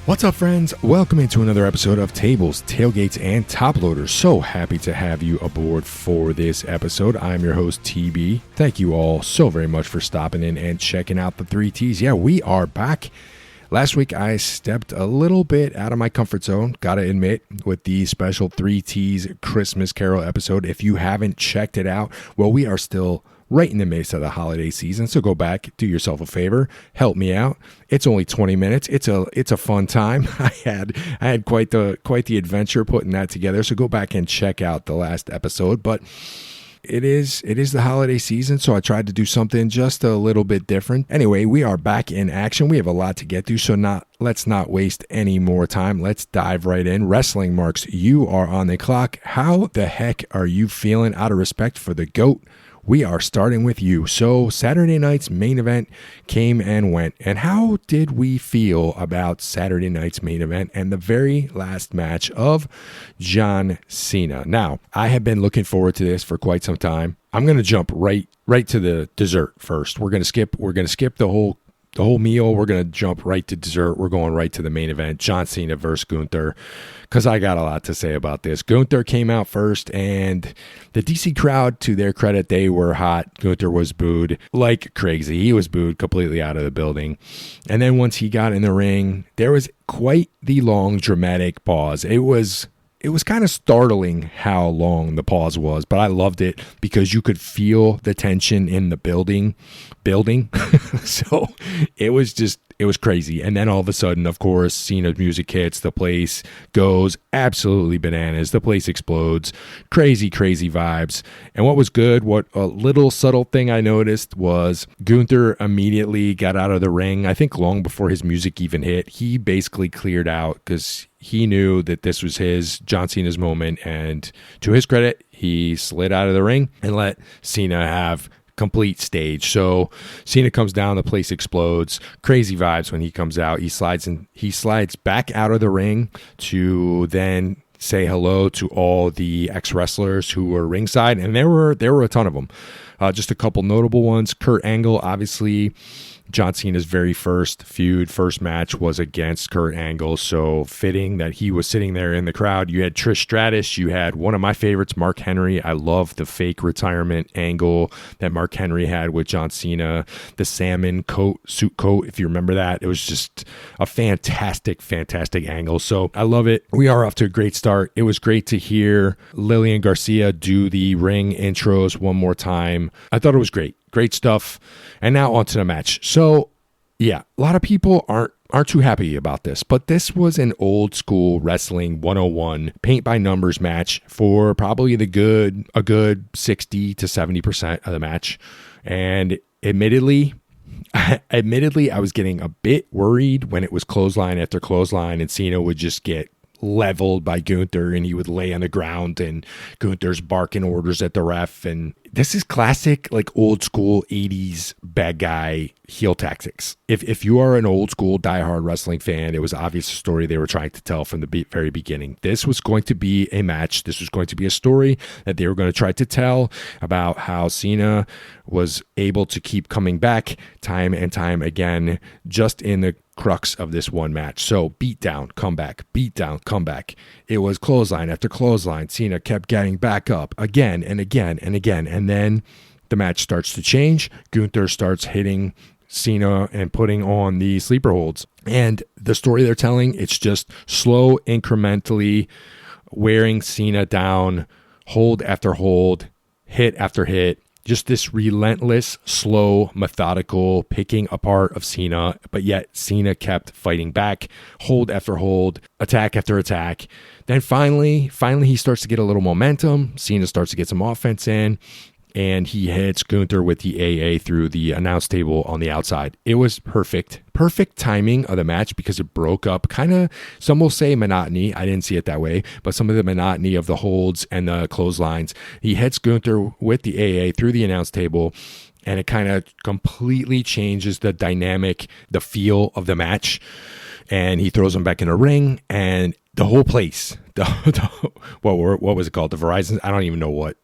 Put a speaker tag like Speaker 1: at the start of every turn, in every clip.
Speaker 1: What's up, friends? Welcome into another episode of Tables, Tailgates, and Top Loaders. So happy to have you aboard for this episode. I'm your host, TB. Thank you all so very much for stopping in and checking out the 3Ts. Yeah, we are back. Last week, I stepped a little bit out of my comfort zone, gotta admit, with the special 3Ts Christmas Carol episode. If you haven't checked it out, well, we are still right in the midst of the holiday season, so go back, do yourself a favor, help me out. It's only 20 minutes. It's a fun time. I had quite the adventure putting that together. So go back and check out the last episode. But it is the holiday season, so I tried to do something just a little bit different. Anyway, we are back in action. We have a lot to get to, so let's not waste any more time. Let's dive right in. Wrestling Marks, you are on the clock. How the heck are you feeling? Out of respect for the GOAT, we are starting with you. So Saturday night's main event came and went. And how did we feel about Saturday night's main event and the very last match of John Cena? Now, I have been looking forward to this for quite some time. I'm going to jump right to the dessert first. We're going to skip the whole meal. We're going to jump right to dessert. We're going right to the main event, John Cena versus Gunther, because I got a lot to say about this. Gunther came out first, and the DC crowd, to their credit, they were hot. Gunther was booed like crazy. He was booed completely out of the building. And then once he got in the ring, there was quite the long, dramatic pause. It was kind of startling how long the pause was, but I loved it because you could feel the tension in the building. So it was crazy. And then all of a sudden, of course, Cena's music hits, the place goes absolutely bananas. The place explodes. Crazy vibes. And what was good, what a little subtle thing I noticed was Gunther immediately got out of the ring. I think long before his music even hit, he basically cleared out because he knew that this was John Cena's moment. And to his credit, he slid out of the ring and let Cena have complete stage. So Cena comes down, the place explodes. Crazy vibes when he comes out. He slides back out of the ring to then say hello to all the ex-wrestlers who were ringside, and there were a ton of them. Just a couple notable ones. Kurt Angle, obviously, John Cena's very first match was against Kurt Angle, so fitting that he was sitting there in the crowd. You had Trish Stratus, you had one of my favorites, Mark Henry. I love the fake retirement angle that Mark Henry had with John Cena, the salmon suit coat, if you remember that. It was just a fantastic angle, so I love it. We are off to a great start. It was great to hear Lillian Garcia do the ring intros one more time. I thought it was great stuff. And now on to the match. So yeah, a lot of people aren't too happy about this, but this was an old school wrestling 101 paint by numbers match for probably a good 60 to 70% of the match. And admittedly, I was getting a bit worried when it was clothesline after clothesline and Cena would just get leveled by Gunther and he would lay on the ground and Gunther's barking orders at the ref. And this is classic, like old school 80s bad guy heel tactics. If you are an old school diehard wrestling fan, it was obvious a story they were trying to tell from the very beginning. This was going to be a match. This was going to be a story that they were going to try to tell about how Cena was able to keep coming back time and time again, just in the crux of this one match. So beat down, come back, beat down, come back. It was clothesline after clothesline. Cena kept getting back up again and again and again. And then the match starts to change. Gunther starts hitting Cena and putting on the sleeper holds. And the story they're telling, it's just slow, incrementally wearing Cena down, hold after hold, hit after hit. Just this relentless, slow, methodical picking apart of Cena, but yet Cena kept fighting back, hold after hold, attack after attack. Then finally he starts to get a little momentum. Cena starts to get some offense in, and he hits Gunther with the AA through the announce table on the outside. It was perfect timing of the match because it broke up kind of, some will say monotony. I didn't see it that way, but some of the monotony of the holds and the clotheslines. He hits Gunther with the AA through the announce table, and it kind of completely changes the dynamic, the feel of the match. And he throws him back in a ring, and the whole place, what was it called? The Verizon? I don't even know what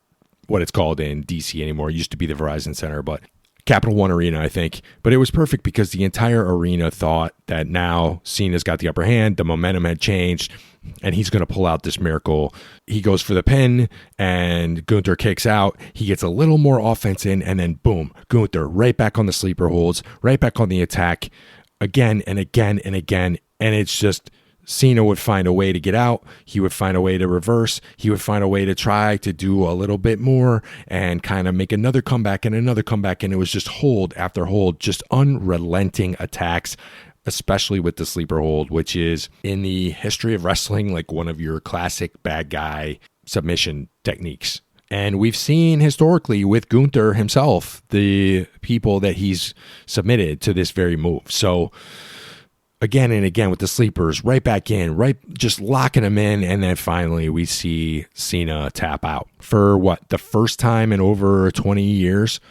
Speaker 1: it's called in DC anymore. It used to be the Verizon Center, but Capital One Arena, I think. But it was perfect because the entire arena thought that now Cena's got the upper hand, the momentum had changed, and he's going to pull out this miracle. He goes for the pin, and Gunther kicks out. He gets a little more offense in, and then boom, Gunther right back on the sleeper holds, right back on the attack, again and again and again. And it's just Cena would find a way to get out. He would find a way to reverse. He would find a way to try to do a little bit more and kind of make another comeback and another comeback. And it was just hold after hold, just unrelenting attacks, especially with the sleeper hold, which is in the history of wrestling, like one of your classic bad guy submission techniques. And we've seen historically with Gunther himself, the people that he's submitted to this very move. So again and again with the sleepers, right back in, right, just locking them in. And then finally we see Cena tap out for the first time in over 20 years.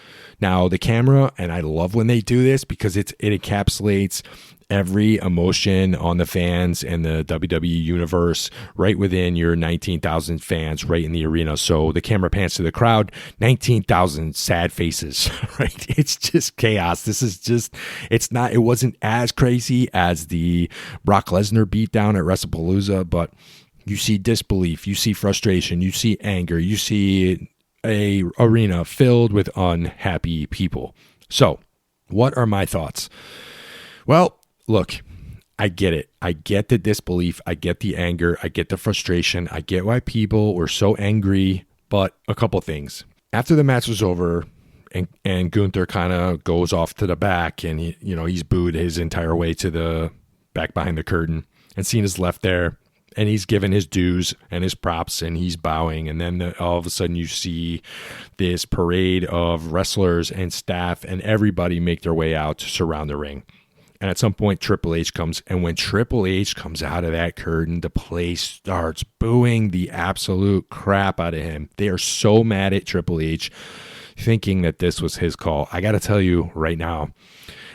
Speaker 1: Now the camera, and I love when they do this because it encapsulates every emotion on the fans and the WWE universe right within your 19,000 fans right in the arena. So the camera pans to the crowd, 19,000 sad faces, right? It's just chaos. It wasn't as crazy as the Brock Lesnar beatdown at WrestlePalooza, but you see disbelief, you see frustration, you see anger, you see a arena filled with unhappy people. So what are my thoughts? Well, look, I get it. I get the disbelief. I get the anger. I get the frustration. I get why people were so angry. But a couple things. After the match was over and Gunther kind of goes off to the back and he's booed his entire way to the back behind the curtain. And Cena's left there and he's given his dues and his props and he's bowing. And then all of a sudden you see this parade of wrestlers and staff and everybody make their way out to surround the ring. And at some point, Triple H comes. And when Triple H comes out of that curtain, the place starts booing the absolute crap out of him. They are so mad at Triple H, thinking that this was his call. I got to tell you right now,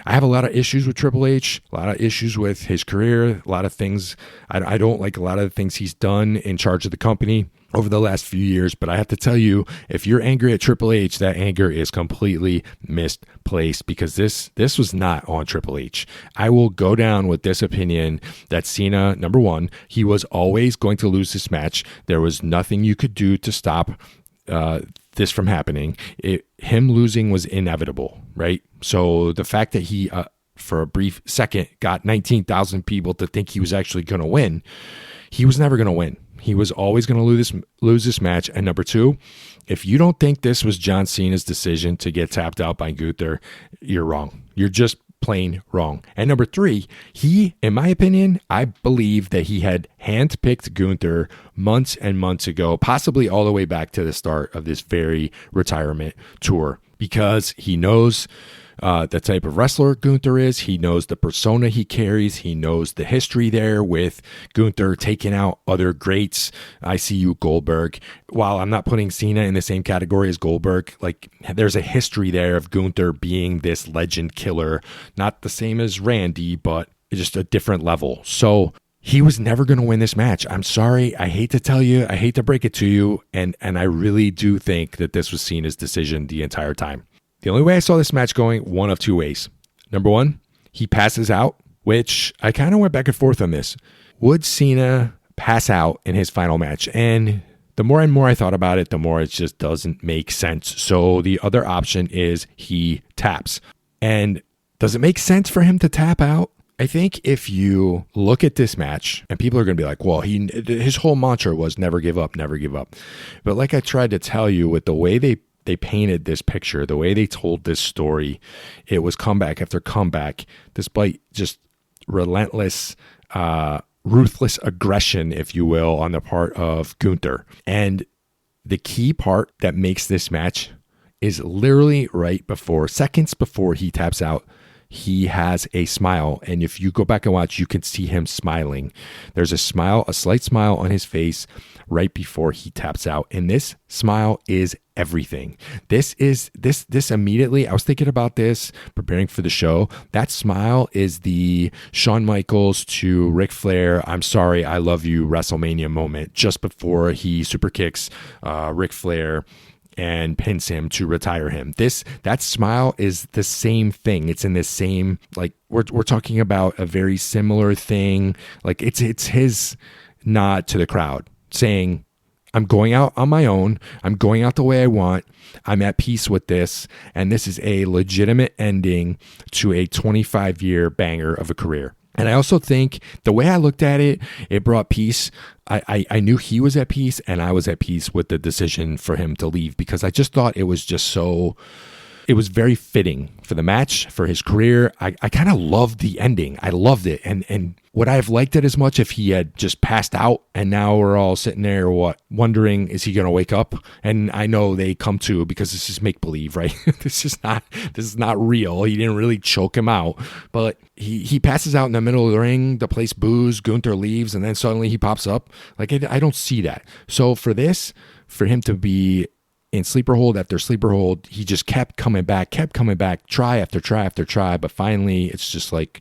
Speaker 1: I have a lot of issues with Triple H, a lot of issues with his career, a lot of things. I don't like a lot of the things he's done in charge of the company over the last few years. But I have to tell you, if you're angry at Triple H, that anger is completely misplaced because this was not on Triple H. I will go down with this opinion that Cena, number one, he was always going to lose this match. There was nothing you could do to stop this from happening. Him losing was inevitable, right? So the fact that he, for a brief second, got 19,000 people to think he was actually going to win, he was never going to win. He was always going to lose this match. And number two, if you don't think this was John Cena's decision to get tapped out by Gunther, you're wrong. You're just plain wrong. And number three, he, in my opinion, I believe that he had handpicked Gunther months and months ago, possibly all the way back to the start of this very retirement tour, because he knows the type of wrestler Gunther is. He knows the persona he carries. He knows the history there with Gunther taking out other greats. ICU Goldberg. While I'm not putting Cena in the same category as Goldberg, like there's a history there of Gunther being this legend killer, not the same as Randy, but just a different level. So he was never going to win this match. I'm sorry. I hate to tell you. I hate to break it to you. And I really do think that this was Cena's decision the entire time. The only way I saw this match going, one of two ways. Number one, he passes out, which I kind of went back and forth on this. Would Cena pass out in his final match? And the more and more I thought about it, the more it just doesn't make sense. So the other option is he taps. And does it make sense for him to tap out? I think if you look at this match, and people are going to be like, well, his whole mantra was never give up, never give up. But like I tried to tell you, with the way they painted this picture, the way they told this story, it was comeback after comeback, despite just relentless, ruthless aggression, if you will, on the part of Gunther. And the key part that makes this match is literally right before, seconds before he taps out, he has a smile. And if you go back and watch, you can see him smiling. There's a smile, a slight smile on his face right before he taps out. And this smile is everything. This immediately, I was thinking about this, preparing for the show. That smile is the Shawn Michaels to Ric Flair, I'm sorry, I love you WrestleMania moment, just before he super kicks Ric Flair and pins him to retire him. That smile is the same thing. It's in the same, like, we're talking about a very similar thing. Like, it's his nod to the crowd saying, I'm going out on my own. I'm going out the way I want. I'm at peace with this. And this is a legitimate ending to a 25-year banger of a career. And I also think the way I looked at it, it brought peace. I knew he was at peace, and I was at peace with the decision for him to leave, because I just thought it was just so... It was very fitting for the match, for his career. I kind of loved the ending. I loved it. And would I have liked it as much if he had just passed out and now we're all sitting there wondering, is he going to wake up? And I know they come to, because this is make-believe, right? This is not real. He didn't really choke him out. But he passes out in the middle of the ring. The place boos. Gunther leaves. And then suddenly he pops up. Like, I don't see that. So for him to be in sleeper hold after sleeper hold, he just kept coming back, try after try after try. But finally, it's just like,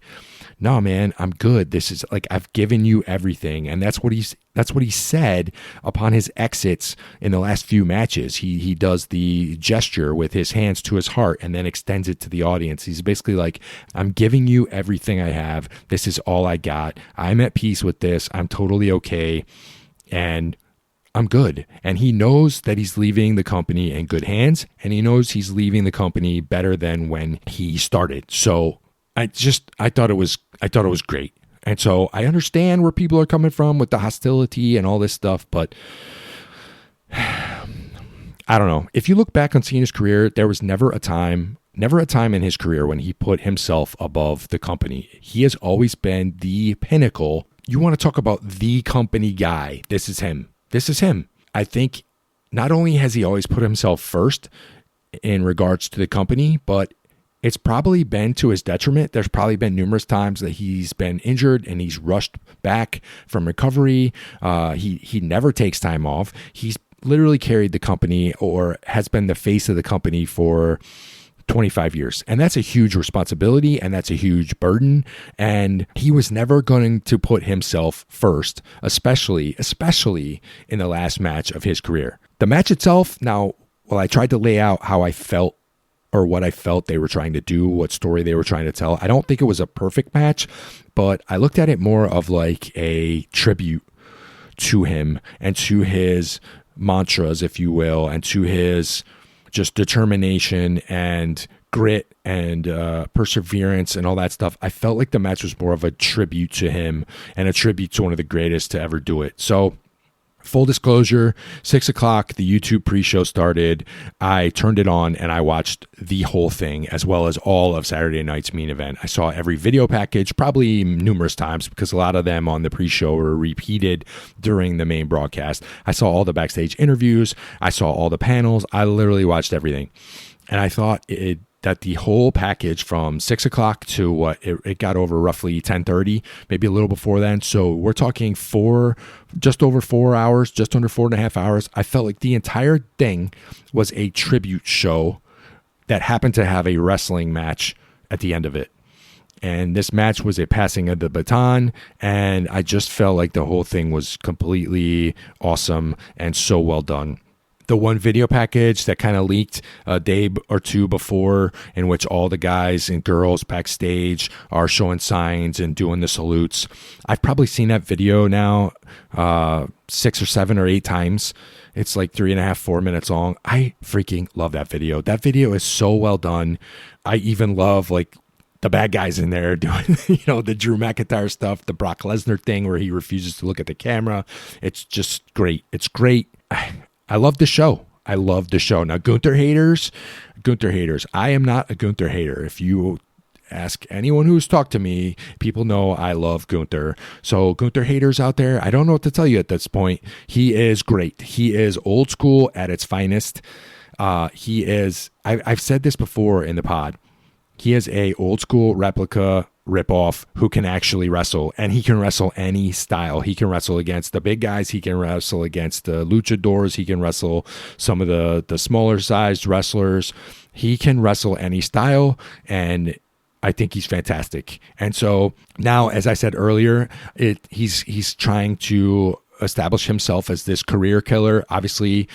Speaker 1: no, man, I'm good. This is like, I've given you everything. And that's what he said upon his exits in the last few matches. He does the gesture with his hands to his heart and then extends it to the audience. He's basically like, I'm giving you everything I have. This is all I got. I'm at peace with this. I'm totally okay. And I'm good. And he knows that he's leaving the company in good hands, and he knows he's leaving the company better than when he started. So I thought it was great. And so I understand where people are coming from with the hostility and all this stuff, but I don't know. If you look back on Cena's career, there was never a time in his career when he put himself above the company. He has always been the pinnacle. You want to talk about the company guy. This is him. I think not only has he always put himself first in regards to the company, but it's probably been to his detriment. There's probably been numerous times that he's been injured and he's rushed back from recovery. He never takes time off. He's literally carried the company, or has been the face of the company, for 25 years. And that's a huge responsibility, and that's a huge burden. And he was never going to put himself first, especially in the last match of his career. The match itself, now, well, I tried to lay out how I felt, or what I felt they were trying to do, what story they were trying to tell. I don't think it was a perfect match, but I looked at it more of like a tribute to him and to his mantras, if you will, and to his just determination and grit and perseverance and all that stuff. I felt like the match was more of a tribute to him and a tribute to one of the greatest to ever do it. So, full disclosure, 6 o'clock, the YouTube pre-show started. I turned it on and I watched the whole thing, as well as all of Saturday night's main event. I saw every video package, probably numerous times, because a lot of them on the pre-show were repeated during the main broadcast. I saw all the backstage interviews. I saw all the panels. I literally watched everything. And I thought that the whole package from 6 o'clock to it got over roughly 10:30, maybe a little before then. So we're talking just over 4 hours, just under 4.5 hours. I felt like the entire thing was a tribute show that happened to have a wrestling match at the end of it. And this match was a passing of the baton, and I just felt like the whole thing was completely awesome and so well done. The one video package that kind of leaked a day or two before, in which all the guys and girls backstage are showing signs and doing the salutes. I've probably seen that video now 6 or 7 or 8 times. It's like 3.5, 4 minutes long. I freaking love that video. That video is so well done. I even love like the bad guys in there doing, the Drew McIntyre stuff, the Brock Lesnar thing where he refuses to look at the camera. It's just great. It's great. I love the show. Now, Gunther haters. I am not a Gunther hater. If you ask anyone who's talked to me, people know I love Gunther. So Gunther haters out there, I don't know what to tell you at this point. He is great. He is old school at its finest. He is, I've said this before in the pod, he is a old school replica ripoff who can actually wrestle, and he can wrestle any style. He can wrestle against the big guys. He can wrestle against the luchadors. He can wrestle some of the smaller sized wrestlers. He can wrestle any style, and I think he's fantastic. And so now, as I said earlier, he's trying to establish himself as this career killer. Obviously,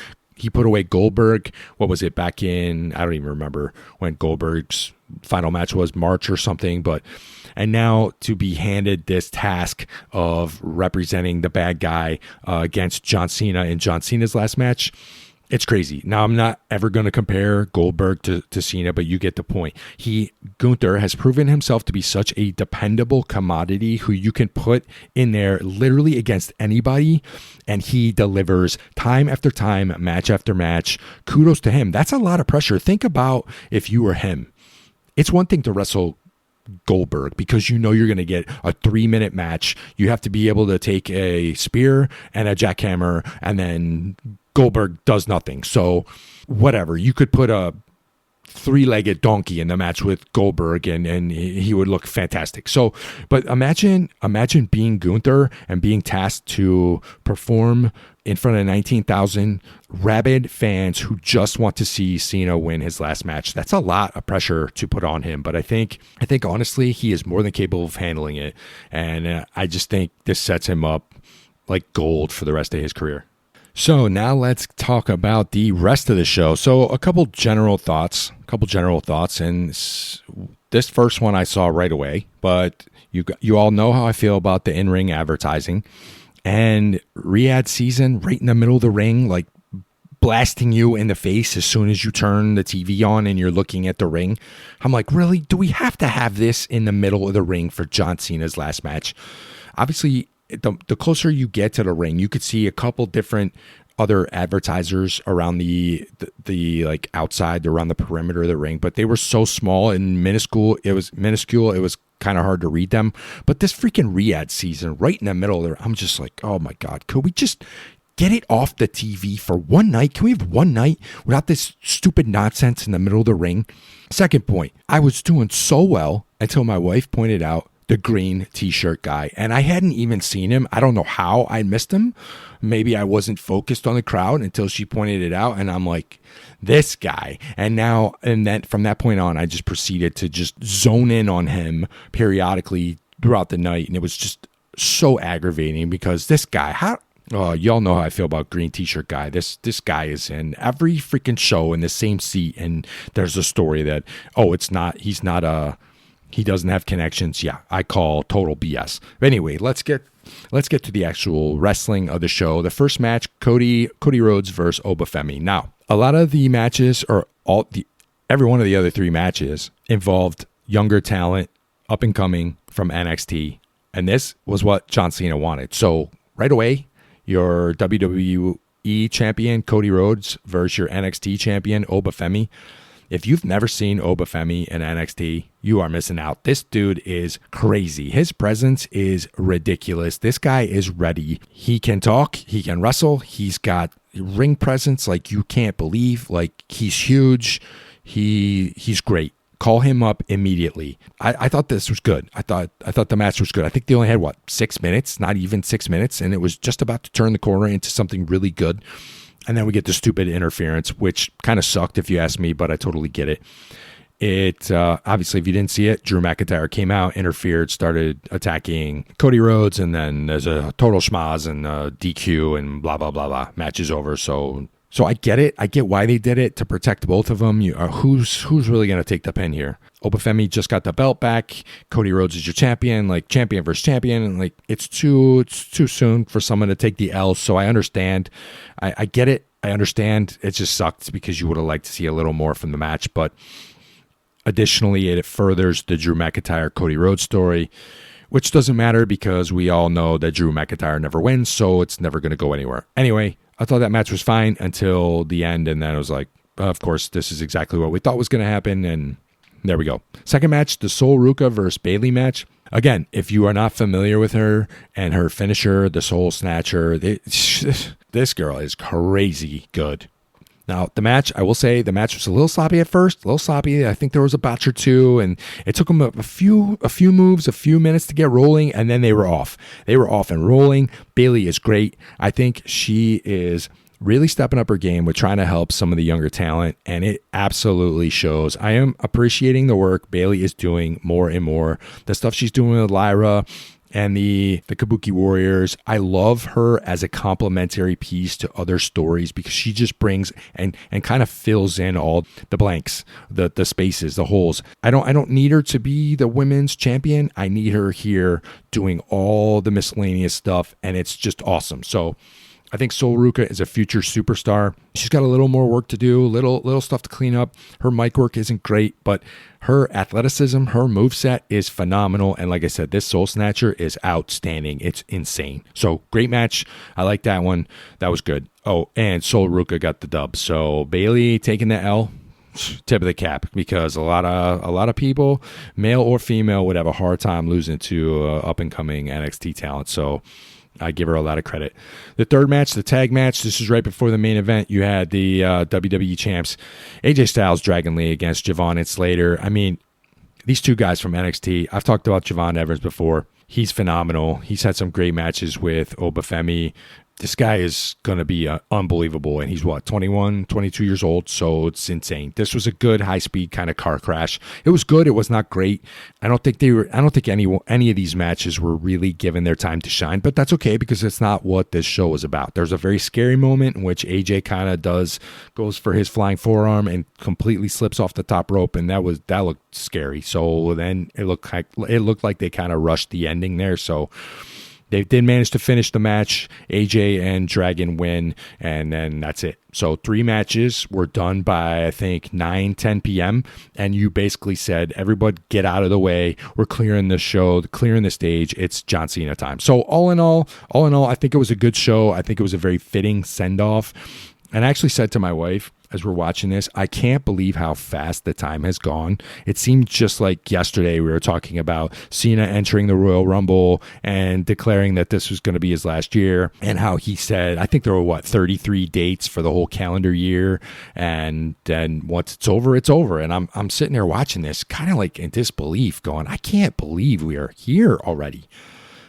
Speaker 1: He put away Goldberg. What was it, back in, I don't even remember when Goldberg's final match was, March or something. And now to be handed this task of representing the bad guy against John Cena in John Cena's last match, it's crazy. Now, I'm not ever going to compare Goldberg to Cena, but you get the point. Gunther has proven himself to be such a dependable commodity who you can put in there literally against anybody, and he delivers time after time, match after match. Kudos to him. That's a lot of pressure. Think about if you were him. It's one thing to wrestle Goldberg because you know you're going to get a 3-minute match. You have to be able to take a spear and a jackhammer, and then Goldberg does nothing. So whatever, you could put a 3-legged donkey in the match with Goldberg and he would look fantastic. So, but imagine being Gunther and being tasked to perform in front of 19,000 rabid fans who just want to see Cena win his last match. That's a lot of pressure to put on him, but I think honestly he is more than capable of handling it, and I just think this sets him up like gold for the rest of his career. So now let's talk about the rest of the show. So a couple general thoughts, and this first one I saw right away, but you all know how I feel about the in-ring advertising, and Riyadh Season right in the middle of the ring, like blasting you in the face as soon as you turn the TV on and you're looking at the ring. I'm like, really? Do we have to have this in the middle of the ring for John Cena's last match? Obviously, the closer you get to the ring, you could see a couple different other advertisers around the like outside, around the perimeter of the ring, but they were so small and minuscule. It was kind of hard to read them. But this freaking Riyadh Season right in the middle there, I'm just like, oh my God, could we just get it off the TV for one night? Can we have one night without this stupid nonsense in the middle of the ring? Second point, I was doing so well until my wife pointed out the green t-shirt guy, and I hadn't even seen him. I don't know how I missed him. Maybe I wasn't focused on the crowd until she pointed it out, and I'm like, this guy. And then from that point on, I just proceeded to just zone in on him periodically throughout the night, and it was just so aggravating because this guy, y'all know how I feel about green t-shirt guy. This guy is in every freaking show in the same seat, and there's a story that, he doesn't have connections. Yeah, I call total BS. But anyway, let's get to the actual wrestling of the show. The first match, Cody Rhodes versus Obafemi. Now, a lot of the matches, or every one of the other 3 matches, involved younger talent, up and coming from NXT, and this was what John Cena wanted. So right away, your WWE champion Cody Rhodes versus your NXT champion Obafemi. If you've never seen Obafemi in NXT, you are missing out. This dude is crazy. His presence is ridiculous. This guy is ready. He can talk. He can wrestle. He's got ring presence like you can't believe. Like, he's huge. He's great. Call him up immediately. I thought this was good. I thought the match was good. I think they only had 6 minutes, not even 6 minutes, and it was just about to turn the corner into something really good. And then we get the stupid interference, which kind of sucked if you ask me, but I totally get it. It obviously, if you didn't see it, Drew McIntyre came out, interfered, started attacking Cody Rhodes, and then there's a total schmaz and DQ and blah, blah, blah, blah. Match is over. So I get it. I get why they did it, to protect both of them. Who's really going to take the pin here? Obafemi just got the belt back. Cody Rhodes is your champion, like champion versus champion. And like, it's too soon for someone to take the L. So I understand. I get it. I understand. It just sucked because you would have liked to see a little more from the match. But additionally, it furthers the Drew McIntyre Cody Rhodes story, which doesn't matter because we all know that Drew McIntyre never wins. So it's never going to go anywhere. Anyway, I thought that match was fine until the end. And then I was like, of course, this is exactly what we thought was going to happen. And there we go. Second match, the Sol Ruca versus Bayley match. Again, if you are not familiar with her and her finisher, the Soul Snatcher, this girl is crazy good. Now, the match, I will say, the match was a little sloppy at first, a little sloppy. I think there was a botch or two, and it took them a few moves, a few minutes to get rolling, and then they were off. They were off and rolling. Bayley is great. I think she is really stepping up her game with trying to help some of the younger talent, and it absolutely shows. I am appreciating the work Bayley is doing more and more. The stuff she's doing with Lyra, and the Kabuki Warriors. I love her as a complementary piece to other stories because she just brings and kind of fills in all the blanks, the spaces, the holes. I don't need her to be the women's champion. I need her here doing all the miscellaneous stuff, and it's just awesome. So I think Sol Ruca is a future superstar. She's got a little more work to do, little stuff to clean up. Her mic work isn't great, but her athleticism, her moveset is phenomenal. And like I said, this Soul Snatcher is outstanding. It's insane. So great match. I like that one. That was good. Oh, and Sol Ruca got the dub. So Bayley taking the L. Tip of the cap, because a lot of people, male or female, would have a hard time losing to up and coming NXT talent. So I give her a lot of credit. The third match, the tag match, this is right before the main event. You had the WWE champs, AJ Styles, Dragon Lee against Javon and Slater. I mean, these two guys from NXT, I've talked about Javon Evans before. He's phenomenal. He's had some great matches with Obafemi. This guy is going to be unbelievable. And he's 21, 22 years old. So it's insane. This was a good high speed kind of car crash. It was good. It was not great. I don't think any of these matches were really given their time to shine, but that's okay because it's not what this show is about. There's a very scary moment in which AJ kind of goes for his flying forearm and completely slips off the top rope. And that looked scary. So then it looked like they kind of rushed the ending there. So they did manage to finish the match. AJ and Dragon win, and then that's it. So 3 matches were done by, I think, 9-10 p.m., and you basically said, everybody get out of the way. We're clearing the show, clearing the stage. It's John Cena time. So all in all, I think it was a good show. I think it was a very fitting send-off. And I actually said to my wife, as we're watching this, I can't believe how fast the time has gone. It seemed just like yesterday we were talking about Cena entering the Royal Rumble and declaring that this was going to be his last year, and how he said, I think there were 33 dates for the whole calendar year, and then once it's over, it's over. And I'm sitting there watching this kind of like in disbelief, going, I can't believe we are here already.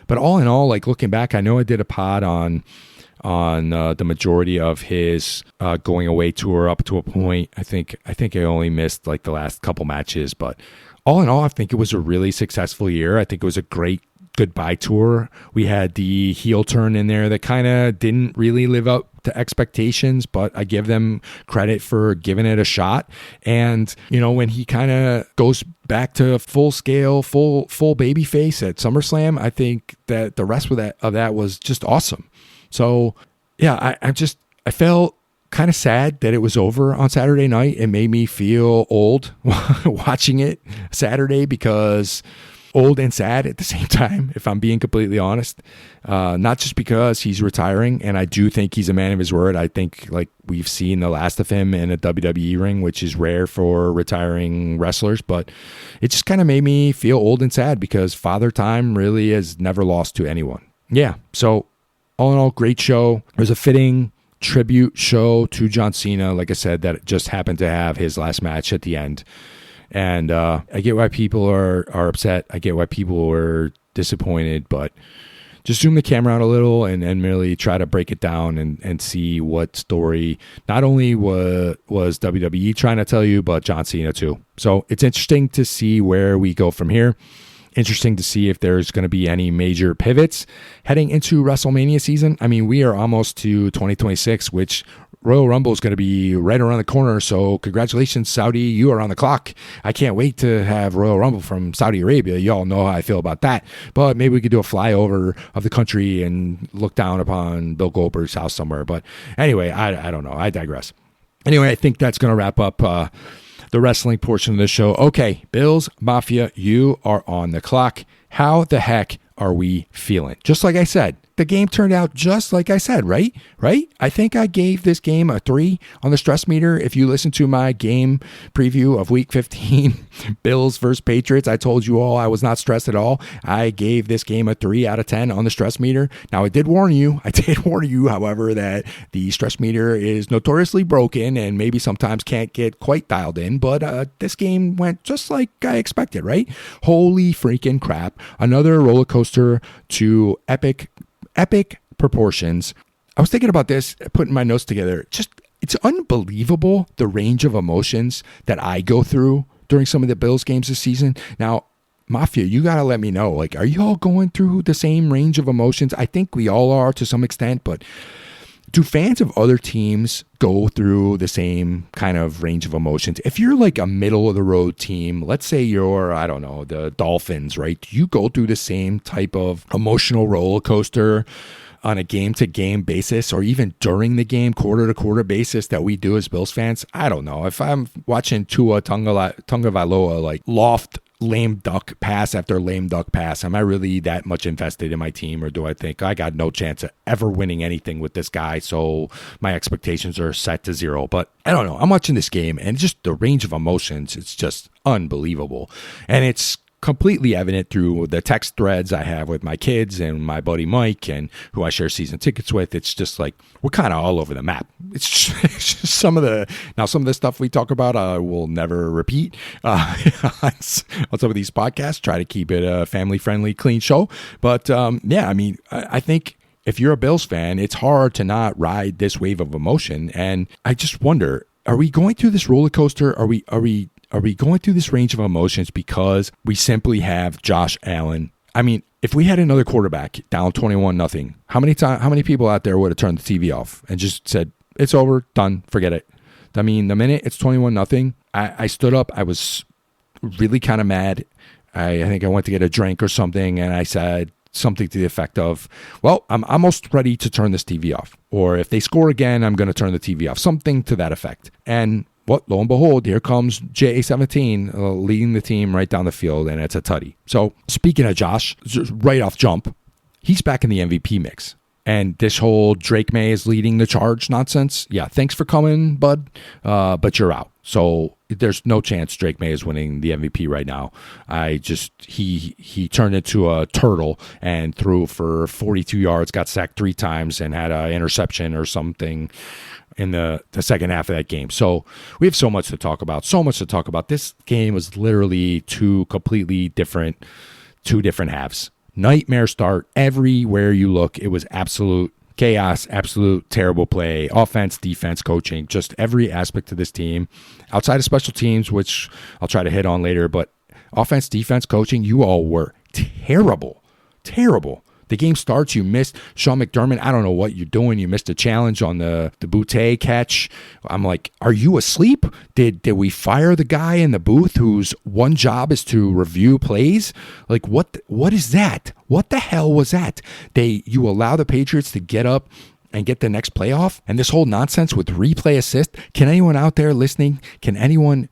Speaker 1: But all in all, like looking back, I know I did a pod on the majority of his going away tour up to a point. I think I only missed like the last couple matches, but all in all, I think it was a really successful year. I think it was a great goodbye tour. We had the heel turn in there that kind of didn't really live up to expectations, but I give them credit for giving it a shot. And, you know, when he kind of goes back to full scale, full baby face at SummerSlam, I think that the rest of that was just awesome. So, yeah, I felt kind of sad that it was over on Saturday night. It made me feel old watching it Saturday, because old and sad at the same time, if I'm being completely honest. Not just because he's retiring, and I do think he's a man of his word. I think like we've seen the last of him in a WWE ring, which is rare for retiring wrestlers, but it just kind of made me feel old and sad because Father Time really has never lost to anyone. Yeah, so all in all, great show. It was a fitting tribute show to John Cena, like I said, that just happened to have his last match at the end. And I get why people are upset. I get why people were disappointed, but just zoom the camera out a little and really try to break it down and see what story not only was WWE trying to tell you, but John Cena too. So it's interesting to see where we go from here. Interesting to see if there's going to be any major pivots heading into WrestleMania season. I mean, we are almost to 2026, which Royal Rumble is going to be right around the corner. So congratulations, Saudi. You are on the clock. I can't wait to have Royal Rumble from Saudi Arabia. Y'all know how I feel about that. But maybe we could do a flyover of the country and look down upon Bill Goldberg's house somewhere. But anyway, I don't know. I digress. Anyway, I think that's going to wrap up the wrestling portion of the show. Okay, Bills Mafia, you are on the clock. How the heck are we feeling? Just like I said, the game turned out just like I said, right? I think I gave this game a 3 on the stress meter. If you listen to my game preview of week 15, Bills versus Patriots, I told you all I was not stressed at all. I gave this game a 3 out of 10 on the stress meter. Now, I did warn you, however, that the stress meter is notoriously broken and maybe sometimes can't get quite dialed in, but this game went just like I expected, right? Holy freaking crap. Another roller coaster to epic proportions. I was thinking about this, putting my notes together. It's unbelievable the range of emotions that I go through during some of the Bills games this season. Now, Mafia, you got to let me know. Like, are you all going through the same range of emotions? I think we all are to some extent, but do fans of other teams go through the same kind of range of emotions? If you're like a middle of the road team, let's say you're, I don't know, the Dolphins, right? Do you go through the same type of emotional roller coaster on a game-to-game basis, or even during the game, quarter-to-quarter basis that we do as Bills fans? I don't know. If I'm watching Tua Tagovailoa like loft lame duck pass after lame duck pass, am I really that much invested in my team, or do I think I got no chance of ever winning anything with this guy, so my expectations are set to zero? But I don't know. I'm watching this game, and just the range of emotions, it's just unbelievable. And it's completely evident through the text threads I have with my kids and my buddy Mike, and who I share season tickets with. It's just like we're kind of all over the map. It's just some of the stuff we talk about will never repeat on some of these podcasts. Try to keep it a family friendly, clean show. But yeah, I mean, I think if you're a Bills fan, it's hard to not ride this wave of emotion. And I just wonder, are we going through this roller coaster? Are we going through this range of emotions because we simply have Josh Allen? I mean, if we had another quarterback down 21-0, how many people out there would have turned the TV off and just said, it's over, done, forget it? I mean, the minute it's 21-0, I stood up. I was really kind of mad. I think I went to get a drink or something, and I said something to the effect of, well, I'm almost ready to turn this TV off. Or if they score again, I'm going to turn the TV off. Something to that effect. And what, lo and behold, here comes JA-17 leading the team right down the field, and it's a tutty. So speaking of Josh, just right off jump, he's back in the MVP mix. And this whole Drake May is leading the charge nonsense, yeah, thanks for coming, bud, but you're out. So there's no chance Drake May is winning the MVP right now. He turned into a turtle and threw for 42 yards, got sacked 3 times, and had an interception or something in the second half of that game. So we have so much to talk about. This game was literally two different halves. Nightmare start. Everywhere you look, it was absolute chaos, absolute terrible play, offense, defense, coaching, just every aspect of this team, outside of special teams, which I'll try to hit on later, but offense, defense, coaching, you all were terrible. The game starts, you missed Sean McDermott. I don't know what you're doing. You missed a challenge on the Boutte catch. I'm like, are you asleep? Did we fire the guy in the booth whose one job is to review plays? Like, what is that? What the hell was that? You allow the Patriots to get up and get the next playoff? And this whole nonsense with replay assist. Can anyone out there listening? Can anyone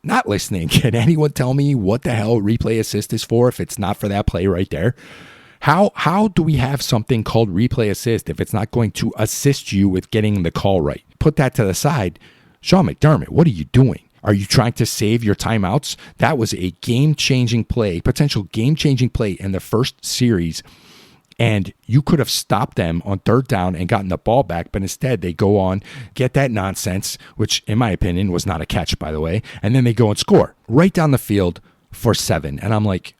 Speaker 1: not listening? Can anyone tell me what the hell replay assist is for if it's not for that play right there? How do we have something called replay assist if it's not going to assist you with getting the call right? Put that to the side. Sean McDermott, what are you doing? Are you trying to save your timeouts? That was a game-changing play, potential game-changing play in the first series, and you could have stopped them on third down and gotten the ball back, but instead they go on, get that nonsense, which in my opinion was not a catch, by the way, and then they go and score right down the field for 7. And I'm like,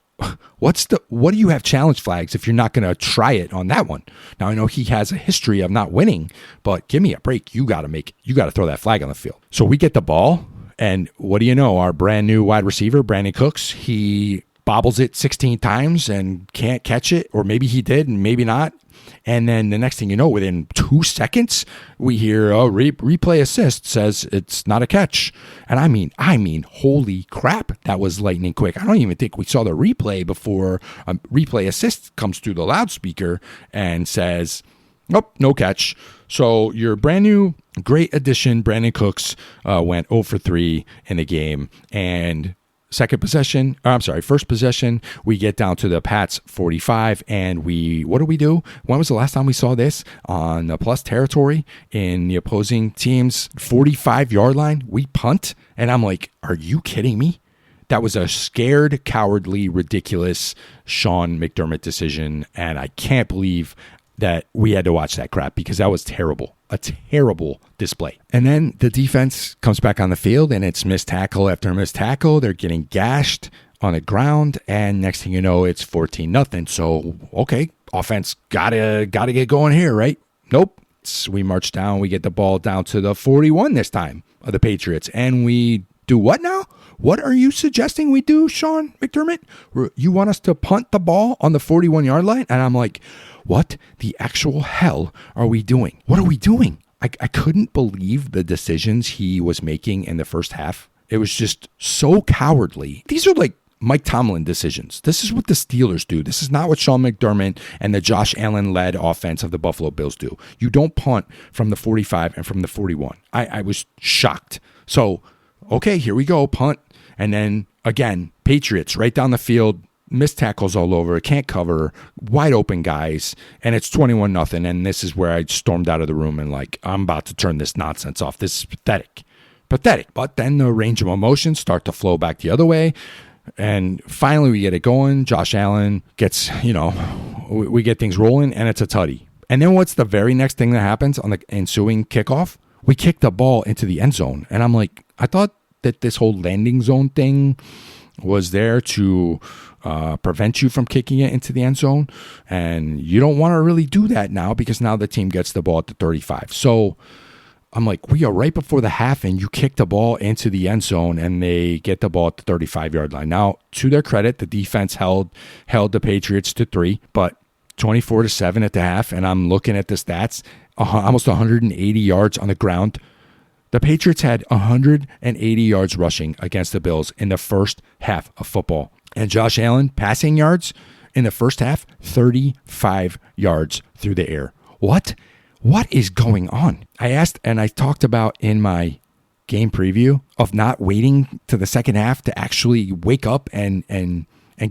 Speaker 1: what do you have challenge flags if you're not going to try it on that one? Now, I know he has a history of not winning, but give me a break. You got to throw that flag on the field. So we get the ball, and what do you know? Our brand new wide receiver, Brandon Cooks, he bobbles it 16 times and can't catch it, or maybe he did and maybe not. And then the next thing you know, within 2 seconds, we hear replay assist says it's not a catch. And I mean, holy crap, that was lightning quick. I don't even think we saw the replay before replay assist comes through the loudspeaker and says, nope, no catch. So your brand new great addition, Brandon Cooks, went 0 for 3 in the game. And first possession, we get down to the Pats 45, and what do? When was the last time we saw this? On the plus territory in the opposing team's 45-yard line, we punt, and I'm like, are you kidding me? That was a scared, cowardly, ridiculous Sean McDermott decision, and I can't believe that we had to watch that crap because that was terrible. A terrible display. And then the defense comes back on the field, and it's missed tackle after missed tackle. They're getting gashed on the ground, and next thing you know, it's 14-0. So, okay, offense gotta get going here, right? Nope. We march down. We get the ball down to the 41 this time of the Patriots, and we do what now? what are you suggesting we do, Sean McDermott? You want us to punt the ball on the 41-yard line? And I'm like, what the actual hell are we doing? What are we doing? I couldn't believe the decisions he was making in the first half. It was just so cowardly. These are like Mike Tomlin decisions. This is what the Steelers do. This is not what Sean McDermott and the Josh Allen-led offense of the Buffalo Bills do. You don't punt from the 45 and from the 41. I was shocked. So, okay, here we go, punt. And then, again, Patriots right down the field, missed tackles all over, can't cover, wide open guys, and it's 21-0. And this is where I stormed out of the room and like, I'm about to turn this nonsense off. This is pathetic. But then the range of emotions start to flow back the other way. And finally we get it going. Josh Allen gets, we get things rolling, and it's a tutty. And then what's the very next thing that happens on the ensuing kickoff? We kick the ball into the end zone. And I'm like, I thought that this whole landing zone thing was there to prevent you from kicking it into the end zone. And you don't want to really do that now, because now the team gets the ball at the 35. So I'm like, we are right before the half, and you kick the ball into the end zone, and they get the ball at the 35-yard line. Now, to their credit, the defense held the Patriots to 3, but 24-7 at the half, and I'm looking at the stats, almost 180 yards on the ground. The Patriots had 180 yards rushing against the Bills in the first half of football. And Josh Allen, passing yards in the first half, 35 yards through the air. What is going on? I asked, and I talked about in my game preview of not waiting to the second half to actually wake up and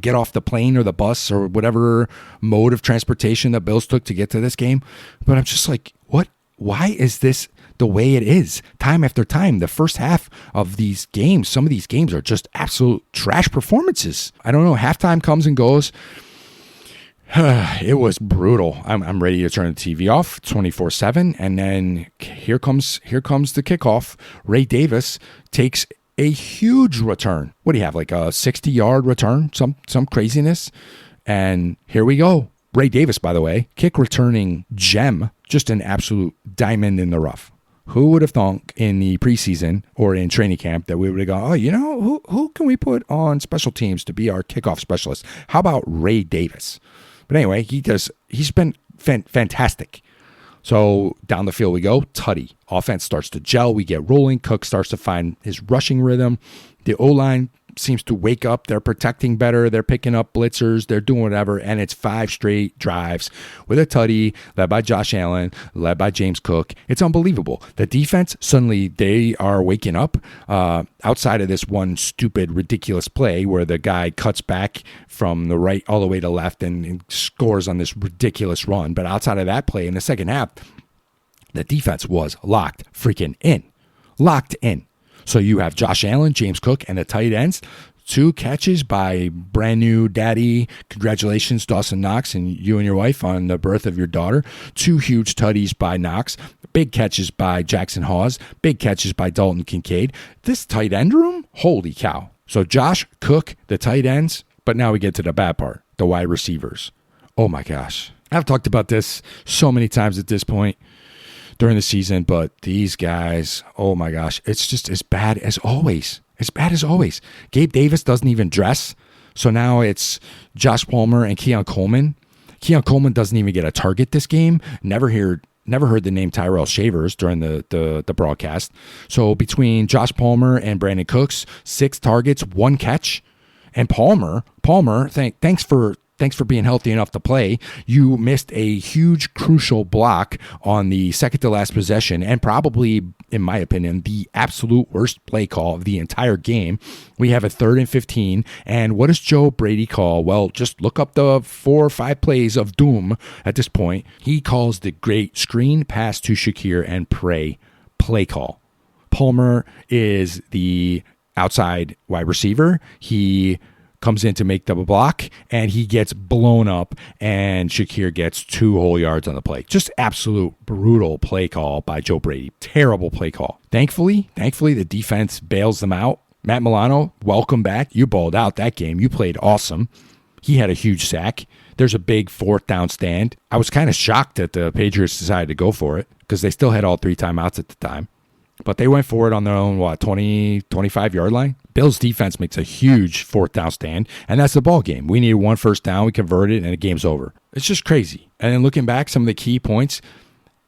Speaker 1: get off the plane or the bus or whatever mode of transportation the Bills took to get to this game. But I'm just like, what? Why is this the way it is? Time after time, the first half of these games, some of these games are just absolute trash performances. I don't know. Halftime comes and goes. It was brutal. I'm ready to turn the TV off 24/7. And then here comes the kickoff. Ray Davis takes a huge return. What do you have, like a 60-yard return? Some craziness. And here we go. Ray Davis, by the way, kick returning gem, just an absolute diamond in the rough. Who would have thought in the preseason or in training camp that we would have gone, who can we put on special teams to be our kickoff specialist? How about Ray Davis? But anyway, he's been fantastic. So down the field we go, tutty. Offense starts to gel. We get rolling. Cook starts to find his rushing rhythm. The O-line seems to wake up. They're protecting better. They're picking up blitzers. They're doing whatever. And it's 5 straight drives with a tutty led by Josh Allen, led by James Cook. It's unbelievable. The defense, suddenly they are waking up outside of this one stupid, ridiculous play where the guy cuts back from the right all the way to left and scores on this ridiculous run. But outside of that play in the second half, the defense was locked freaking in. Locked in. So you have Josh Allen, James Cook, and the tight ends. 2 catches by brand new daddy. Congratulations, Dawson Knox, and you and your wife on the birth of your daughter. 2 huge tutties by Knox. Big catches by Jackson Hawes. Big catches by Dalton Kincaid. This tight end room, holy cow. So Josh, Cook, the tight ends. But now we get to the bad part, the wide receivers. Oh my gosh. I've talked about this so many times at this point during the season, but these guys, oh my gosh, it's just as bad as always. As bad as always. Gabe Davis doesn't even dress. So now it's Josh Palmer and Keon Coleman. Keon Coleman doesn't even get a target this game. Never heard the name Tyrell Shavers during the broadcast. So between Josh Palmer and Brandon Cooks, 6 targets, 1 catch. And Palmer, thanks for being healthy enough to play. You missed a huge, crucial block on the second to last possession, and probably, in my opinion, the absolute worst play call of the entire game. We have a 3rd and 15, and what does Joe Brady call? Well, just look up the 4 or 5 plays of doom at this point. He calls the great screen pass to Shakir and pray play call. Palmer is the outside wide receiver. He comes in to make the block, and he gets blown up, and Shakir gets 2 whole yards on the play. Just absolute brutal play call by Joe Brady. Terrible play call. Thankfully, the defense bails them out. Matt Milano, welcome back. You balled out that game. You played awesome. He had a huge sack. There's a big 4th down stand. I was kind of shocked that the Patriots decided to go for it because they still had all 3 timeouts at the time. But they went for it on their own, 25-yard line. Bills defense makes a huge fourth down stand, and that's the ball game. We needed one first down, we converted, and the game's over. It's just crazy. And then looking back, some of the key points,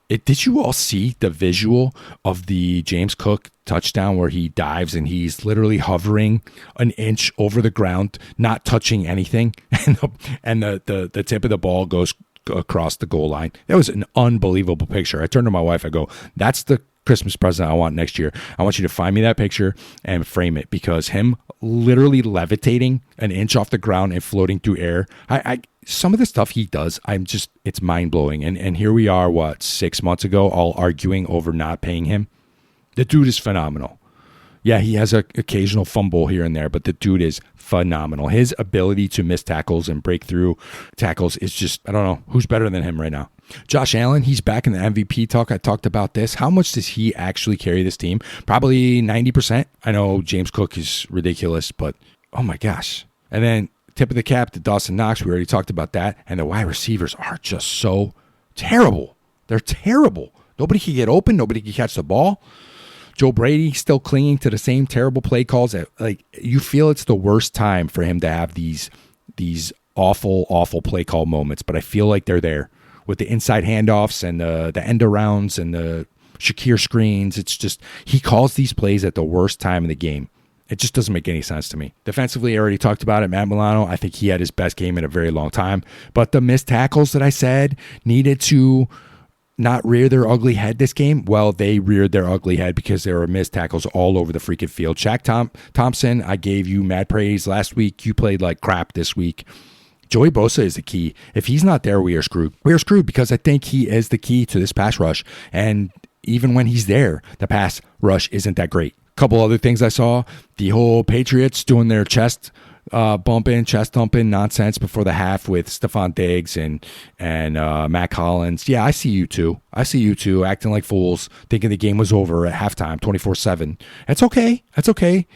Speaker 1: did you all see the visual of the James Cook touchdown where he dives and he's literally hovering an inch over the ground, not touching anything, and the tip of the ball goes across the goal line? That was an unbelievable picture. I turned to my wife, I go, that's the Christmas present I want next year. I want you to find me that picture and frame it, because him literally levitating an inch off the ground and floating through air, some of the stuff he does, it's mind-blowing. And here we are, 6 months ago, all arguing over not paying him. The dude is phenomenal. Yeah, he has an occasional fumble here and there, but the dude is phenomenal. His ability to miss tackles and break through tackles is just, I don't know, who's better than him right now? Josh Allen, he's back in the MVP talk. I talked about this. How much does he actually carry this team? Probably 90%. I know James Cook is ridiculous, but oh my gosh. And then tip of the cap to Dawson Knox. We already talked about that. And the wide receivers are just so terrible. They're terrible. Nobody can get open. Nobody can catch the ball. Joe Brady still clinging to the same terrible play calls. You feel it's the worst time for him to have these awful, awful play call moments, but I feel like they're there with the inside handoffs and the end arounds and the Shakir screens. It's just, he calls these plays at the worst time of the game. It just doesn't make any sense to me. Defensively, I already talked about it. Matt Milano, I think he had his best game in a very long time, but the missed tackles that I said needed to not rear their ugly head this game, well, they reared their ugly head because there were missed tackles all over the freaking field. Shaq Thompson, I gave you mad praise last week. You played like crap this week. Joey Bosa is the key. If he's not there, we are screwed. We are screwed because I think he is the key to this pass rush. And even when he's there, the pass rush isn't that great. Couple other things I saw. The whole Patriots doing their chest thumping nonsense before the half with Stephon Diggs and Matt Collins. Yeah, I see you too. Acting like fools, thinking the game was over at halftime, 24/7. That's okay.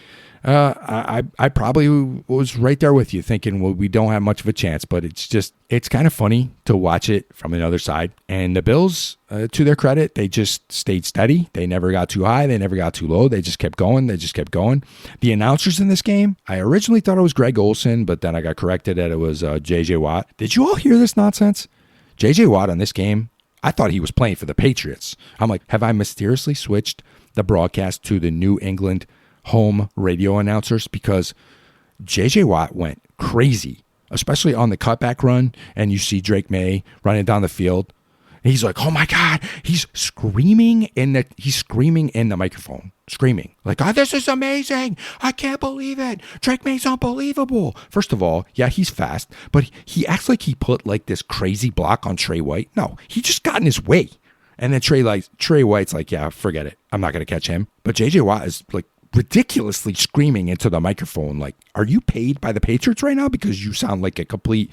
Speaker 1: I probably was right there with you thinking, well, we don't have much of a chance, but it's kind of funny to watch it from another side. And the Bills, to their credit, they just stayed steady. They never got too high. They never got too low. They just kept going. The announcers in this game, I originally thought it was Greg Olsen, but then I got corrected that it was J.J. Watt. Did you all hear this nonsense? J.J. Watt on this game, I thought he was playing for the Patriots. I'm like, have I mysteriously switched the broadcast to the New England home radio announcers? Because J.J. Watt went crazy, especially on the cutback run, and you see Drake May running down the field. And he's like, oh my God, he's screaming in the microphone, screaming like, oh, this is amazing. I can't believe it. Drake May's unbelievable. First of all, yeah, he's fast, but he acts like he put like this crazy block on Trey White. No, he just got in his way. And then Trey White's like, yeah, forget it. I'm not going to catch him. But J.J. Watt is like ridiculously screaming into the microphone like, are you paid by the Patriots right now? Because you sound like a complete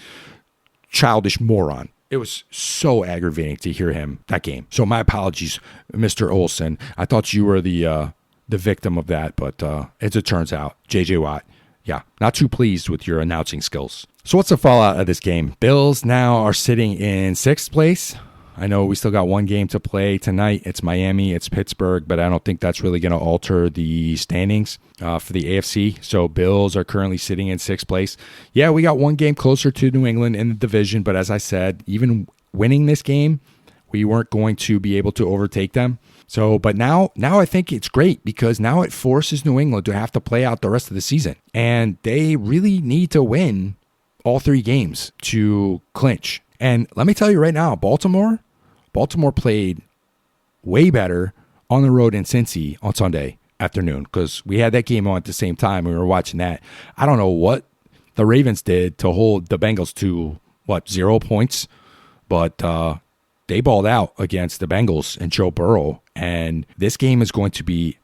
Speaker 1: childish moron. It was so aggravating to hear him that game. So my apologies, Mr. Olsen. I thought you were the victim of that, but as it turns out, J.J. Watt, yeah, not too pleased with your announcing skills. So what's the fallout of this game? Bills now are sitting in 6th place. I know we still got one game to play tonight. It's Miami, it's Pittsburgh, but I don't think that's really going to alter the standings for the AFC. So Bills are currently sitting in 6th place. Yeah, we got one game closer to New England in the division, but as I said, even winning this game, we weren't going to be able to overtake them. So, but now I think it's great because now it forces New England to have to play out the rest of the season. And they really need to win all 3 games to clinch. And let me tell you right now, Baltimore played way better on the road in Cincy on Sunday afternoon because we had that game on at the same time. We were watching that. I don't know what the Ravens did to hold the Bengals to, 0 points, but they balled out against the Bengals and Joe Burrow. And this game is going to be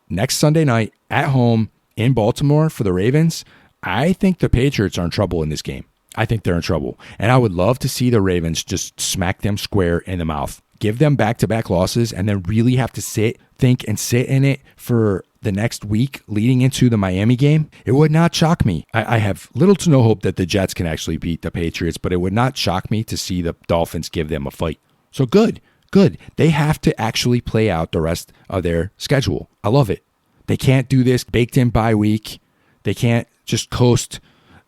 Speaker 1: next Sunday night at home in Baltimore for the Ravens. I think the Patriots are in trouble in this game. I think they're in trouble. And I would love to see the Ravens just smack them square in the mouth. Give them back-to-back losses and then really have to think and sit in it for the next week leading into the Miami game. It would not shock me. I have little to no hope that the Jets can actually beat the Patriots, but it would not shock me to see the Dolphins give them a fight. So good Good. They have to actually play out the rest of their schedule. I love it. They can't do this baked in bye week. They can't just coast.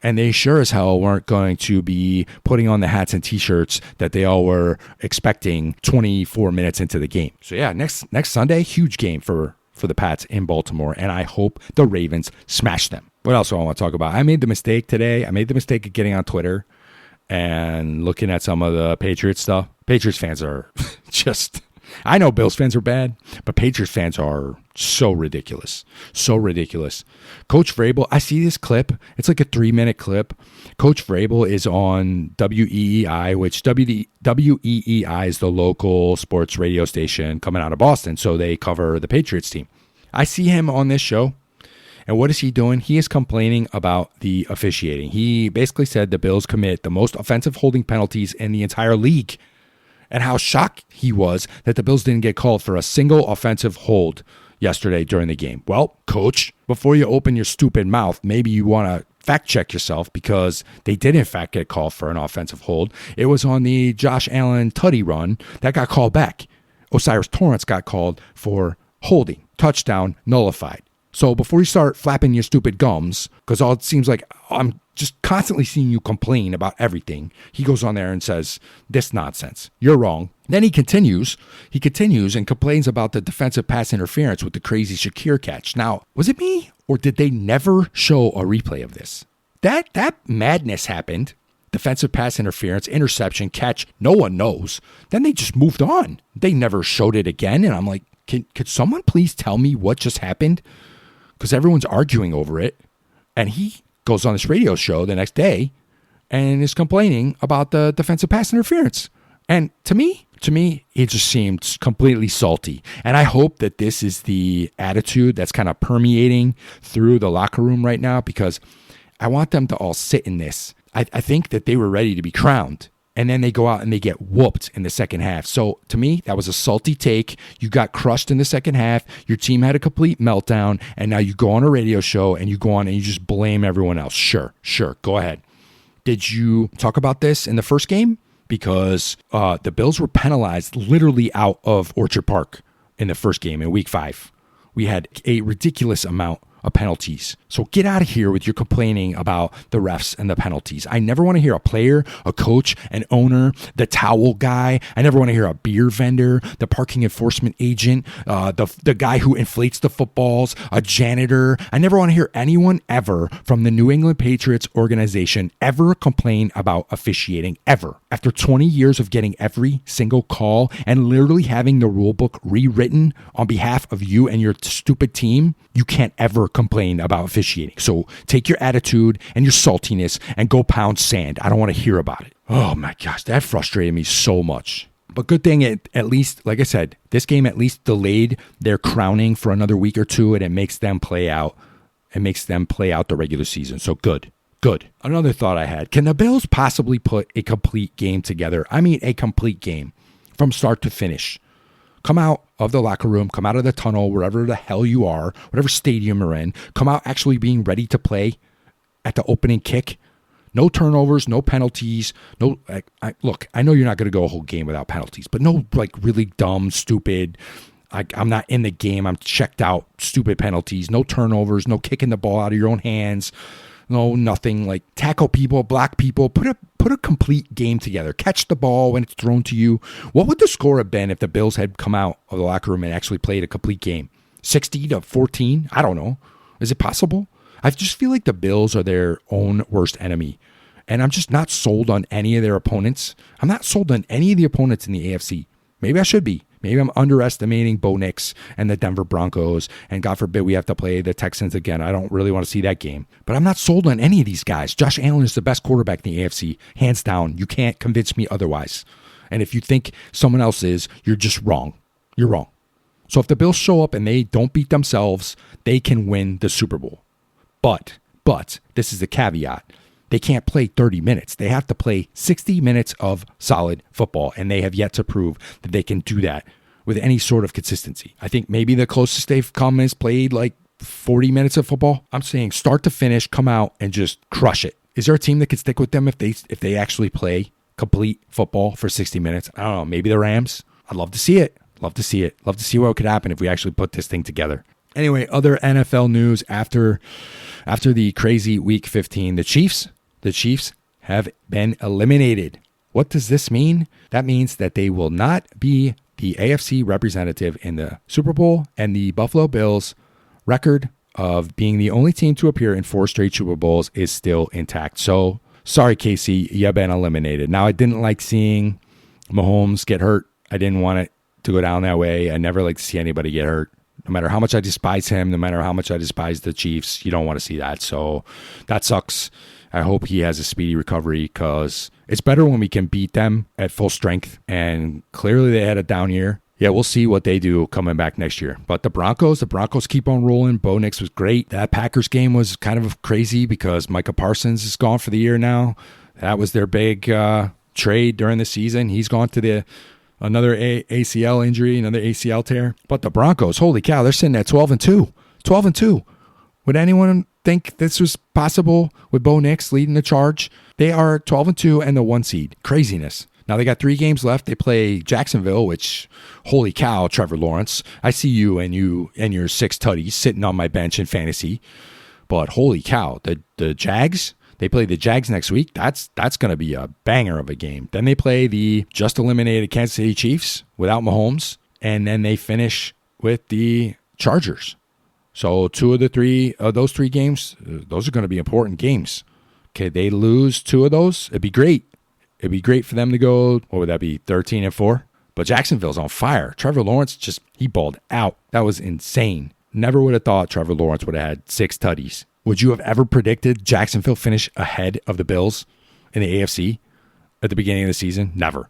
Speaker 1: And they sure as hell weren't going to be putting on the hats and T-shirts that they all were expecting 24 minutes into the game. So yeah, next Sunday, huge game for the Pats in Baltimore. And I hope the Ravens smash them. What else do I want to talk about? I made the mistake today. I made the mistake of getting on Twitter and looking at some of the Patriots stuff. Patriots fans are just... I know Bills fans are bad, but Patriots fans are so ridiculous. So ridiculous. Coach Vrabel, I see this clip. It's like a 3-minute clip. Coach Vrabel is on WEEI, which WEEI is the local sports radio station coming out of Boston, so they cover the Patriots team. I see him on this show, and what is he doing? He is complaining about the officiating. He basically said the Bills commit the most offensive holding penalties in the entire league, and how shocked he was that the Bills didn't get called for a single offensive hold yesterday during the game. Well, coach, before you open your stupid mouth, maybe you want to fact check yourself, because they did in fact get called for an offensive hold. It was on the Josh Allen tutty run that got called back. Osiris Torrance got called for holding. Touchdown nullified. So before you start flapping your stupid gums, because all it seems like I'm just constantly seeing you complain about everything, he goes on there and says, this nonsense. You're wrong. Then he continues and complains about the defensive pass interference with the crazy Shakir catch. Now, was it me, or did they never show a replay of this? That madness happened. Defensive pass interference, interception, catch, no one knows. Then they just moved on. They never showed it again. And I'm like, could someone please tell me what just happened? Because everyone's arguing over it. And he goes on this radio show the next day and is complaining about the defensive pass interference. And to me, it just seemed completely salty. And I hope that this is the attitude that's kind of permeating through the locker room right now, because I want them to all sit in this. I think that they were ready to be crowned. And then they go out and they get whooped in the second half. So to me, that was a salty take. You got crushed in the second half. Your team had a complete meltdown. And now you go on a radio show and you go on and you just blame everyone else. Sure. Go ahead. Did you talk about this in the first game? Because the Bills were penalized literally out of Orchard Park in the first game in week 5. We had a ridiculous amount of penalties. So get out of here with your complaining about the refs and the penalties. I never want to hear a player, a coach, an owner, the towel guy. I never want to hear a beer vendor, the parking enforcement agent, the guy who inflates the footballs, a janitor. I never want to hear anyone ever from the New England Patriots organization ever complain about officiating, ever. After 20 years of getting every single call and literally having the rule book rewritten on behalf of you and your stupid team, you can't ever complain about officiating. So take your attitude and your saltiness and go pound sand. I don't want to hear about it. Oh my gosh, that frustrated me so much. But good thing at least, like I said, this game at least delayed their crowning for another week or two, and it makes them play out. It makes them play out the regular season. So good. Another thought I had, can the Bills possibly put a complete game together? I mean, a complete game from start to finish. Come out of the locker room, come out of the tunnel, wherever the hell you are, whatever stadium you're in, come out actually being ready to play at the opening kick. No turnovers, no penalties. No, look, I know you're not going to go a whole game without penalties, but no really dumb, stupid, I'm not in the game, I'm checked out, stupid penalties. No turnovers, no kicking the ball out of your own hands. No, nothing. Like tackle people, block people, put a complete game together. Catch the ball when it's thrown to you. What would the score have been if the Bills had come out of the locker room and actually played a complete game? 60-14? I don't know. Is it possible? I just feel like the Bills are their own worst enemy. And I'm just not sold on any of their opponents. I'm not sold on any of the opponents in the AFC. Maybe I should be. Maybe I'm underestimating Bo Nix and the Denver Broncos, and God forbid we have to play the Texans again. I don't really want to see that game. But I'm not sold on any of these guys. Josh Allen is the best quarterback in the AFC, hands down. You can't convince me otherwise. And if you think someone else is, you're just wrong. You're wrong. So if the Bills show up and they don't beat themselves, they can win the Super Bowl. But, this is the caveat. They can't play 30 minutes. They have to play 60 minutes of solid football, and they have yet to prove that they can do that with any sort of consistency. I think maybe the closest they've come is played like 40 minutes of football. I'm saying start to finish, come out and just crush it. Is there a team that could stick with them if they actually play complete football for 60 minutes? I don't know, maybe the Rams. I'd love to see it. Love to see it. Love to see what could happen if we actually put this thing together. Anyway, other NFL news after the crazy Week 15, the Chiefs have been eliminated. What does this mean? That means that they will not be the AFC representative in the Super Bowl, and the Buffalo Bills record of being the only team to appear in 4 straight Super Bowls is still intact. So, sorry, KC, you've been eliminated. Now, I didn't like seeing Mahomes get hurt. I didn't want it to go down that way. I never like to see anybody get hurt. No matter how much I despise him, no matter how much I despise the Chiefs, you don't want to see that. So that sucks. I hope he has a speedy recovery because it's better when we can beat them at full strength. And clearly they had a down year. Yeah, we'll see what they do coming back next year. But the Broncos keep on rolling. Bo Nix was great. That Packers game was kind of crazy because Micah Parsons is gone for the year now. That was their big trade during the season. He's gone to another ACL injury, another ACL tear. But the Broncos, holy cow, they're sitting at 12-2. 12-2. Would anyone think this was possible with Bo Nix leading the charge? They are 12-2 and the 1 seed. Craziness. Now they got 3 games left. They play Jacksonville, which, holy cow, Trevor Lawrence. I see you and your 6 tutties sitting on my bench in fantasy. But holy cow, the Jags, they play the Jags next week. That's going to be a banger of a game. Then they play the just eliminated Kansas City Chiefs without Mahomes. And then they finish with the Chargers. So 2 of those 3 games, those are going to be important games. Okay, they lose 2 of those. It'd be great. It'd be great for them to go, what would that be, 13-4? But Jacksonville's on fire. Trevor Lawrence he balled out. That was insane. Never would have thought Trevor Lawrence would have had 6 tutties. Would you have ever predicted Jacksonville finish ahead of the Bills in the AFC at the beginning of the season? Never.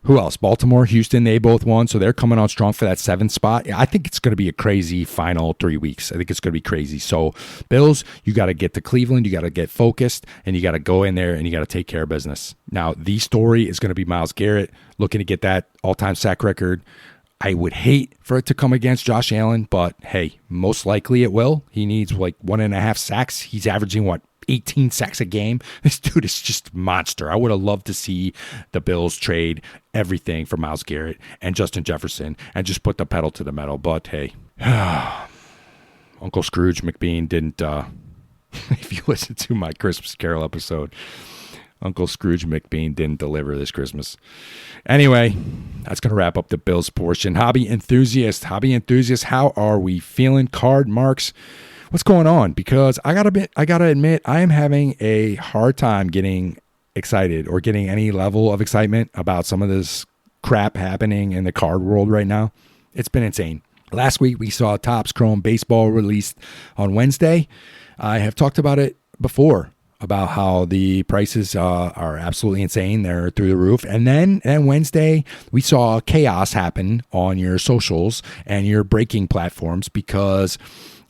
Speaker 1: Who else? Baltimore, Houston, they both won, so they're coming on strong for that 7th spot. I think it's going to be a crazy final 3 weeks. I think it's going to be crazy. So, Bills, you got to get to Cleveland, you got to get focused, and you got to go in there and you got to take care of business. Now, the story is going to be Myles Garrett looking to get that all-time sack record. I would hate for it to come against Josh Allen, but hey, most likely it will. He needs like 1.5 sacks. He's averaging 18 sacks a game. This dude is just a monster. I would have loved to see the Bills trade everything for Myles Garrett and Justin Jefferson and just put the pedal to the metal. But hey, Uncle Scrooge McBean didn't, if you listen to my Christmas Carol episode, Uncle Scrooge McBean didn't deliver this Christmas. Anyway, that's going to wrap up the Bills portion. Hobby enthusiasts, how are we feeling? Card marks. What's going on? Because I gotta admit, I am having a hard time getting excited or getting any level of excitement about some of this crap happening in the card world right now. It's been insane. Last week, we saw Topps Chrome Baseball released on Wednesday. I have talked about it before, about how the prices are absolutely insane. They're through the roof. And then Wednesday, we saw chaos happen on your socials and your breaking platforms because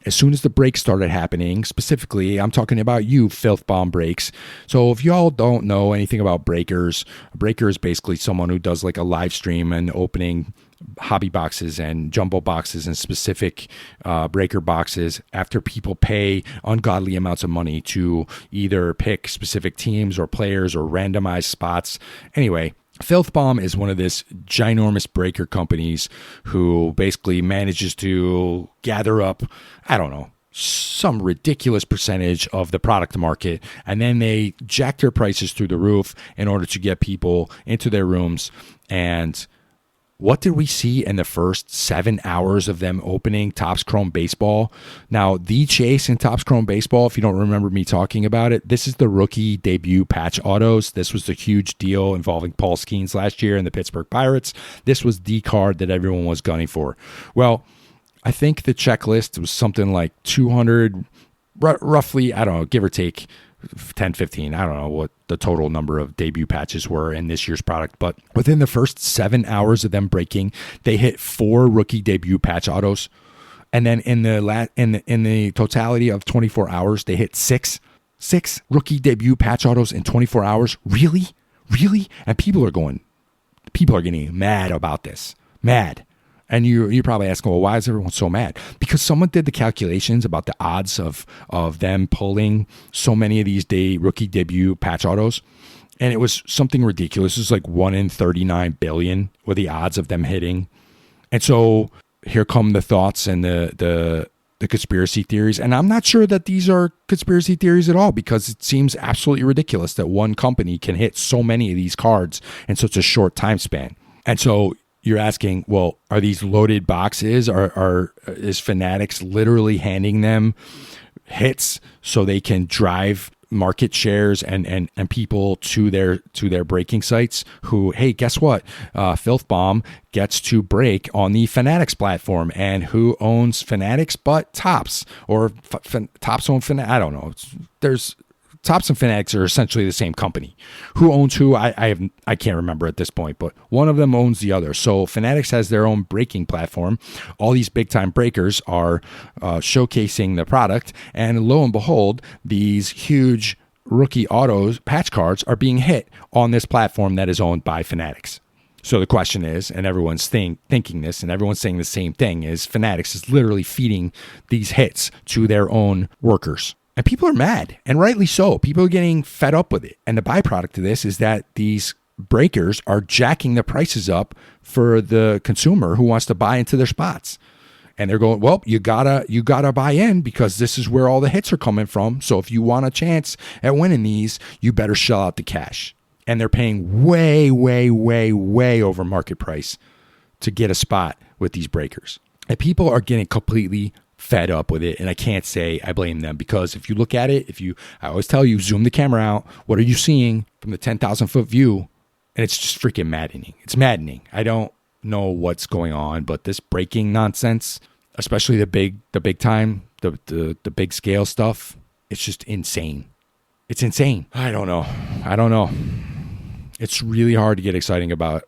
Speaker 1: as soon as the breaks started happening, specifically, I'm talking about you, Filth Bomb Breaks. So if y'all don't know anything about breakers, a breaker is basically someone who does like a live stream and opening hobby boxes and jumbo boxes and specific breaker boxes after people pay ungodly amounts of money to either pick specific teams or players or randomize spots. Anyway, Filth Bomb is one of this ginormous breaker companies who basically manages to gather up, I don't know, some ridiculous percentage of the product market, and then they jack their prices through the roof in order to get people into their rooms. And what did we see in the first 7 hours of them opening Topps Chrome Baseball? Now, the chase in Topps Chrome Baseball, if you don't remember me talking about it, this is the rookie debut patch autos. This was the huge deal involving Paul Skeens last year and the Pittsburgh Pirates. This was the card that everyone was gunning for. Well, I think the checklist was something like 200, roughly, I don't know, give or take 10, 15. I don't know what the total number of debut patches were in this year's product, but within the first 7 hours of them breaking, they hit 4 rookie debut patch autos. And then in the totality of 24 hours, they hit six rookie debut patch autos in 24 hours. Really? And people are getting mad about this. Mad. And you're probably asking, well, why is everyone so mad? Because someone did the calculations about the odds of them pulling so many of these rookie debut patch autos. And it was something ridiculous. It was like 1 in 39 billion were the odds of them hitting. And so here come the thoughts and the conspiracy theories. And I'm not sure that these are conspiracy theories at all, because it seems absolutely ridiculous that one company can hit so many of these cards in such a short time span. And so you're asking, well, are these loaded boxes? Is Fanatics literally handing them hits so they can drive market shares and people to their breaking sites who, hey, guess what? Filth Bomb gets to break on the Fanatics platform, and who owns Fanatics but Topps, or Topps own Fanatics? I don't know. There's Topps and Fanatics are essentially the same company. Who owns who? I can't remember at this point, but one of them owns the other. So Fanatics has their own breaking platform. All these big time breakers are showcasing the product, and lo and behold, these huge rookie autos patch cards are being hit on this platform that is owned by Fanatics. So the question is, and everyone's thinking this, and everyone's saying the same thing, is Fanatics is literally feeding these hits to their own workers. And people are mad, and rightly so. People are getting fed up with it. And the byproduct of this is that these breakers are jacking the prices up for the consumer who wants to buy into their spots. And they're going, well, you gotta buy in, because this is where all the hits are coming from. So if you want a chance at winning these, you better shell out the cash. And they're paying way, way, way, way over market price to get a spot with these breakers. And people are getting completely fed up with it, and I can't say I blame them, because if you look at it, I always tell you, zoom the camera out, what are you seeing from the 10,000 foot view? And it's just freaking maddening. It's maddening. I don't know what's going on, but this breaking nonsense, especially the big time, the big scale stuff, it's just insane. It's insane. I don't know. It's really hard to get excited about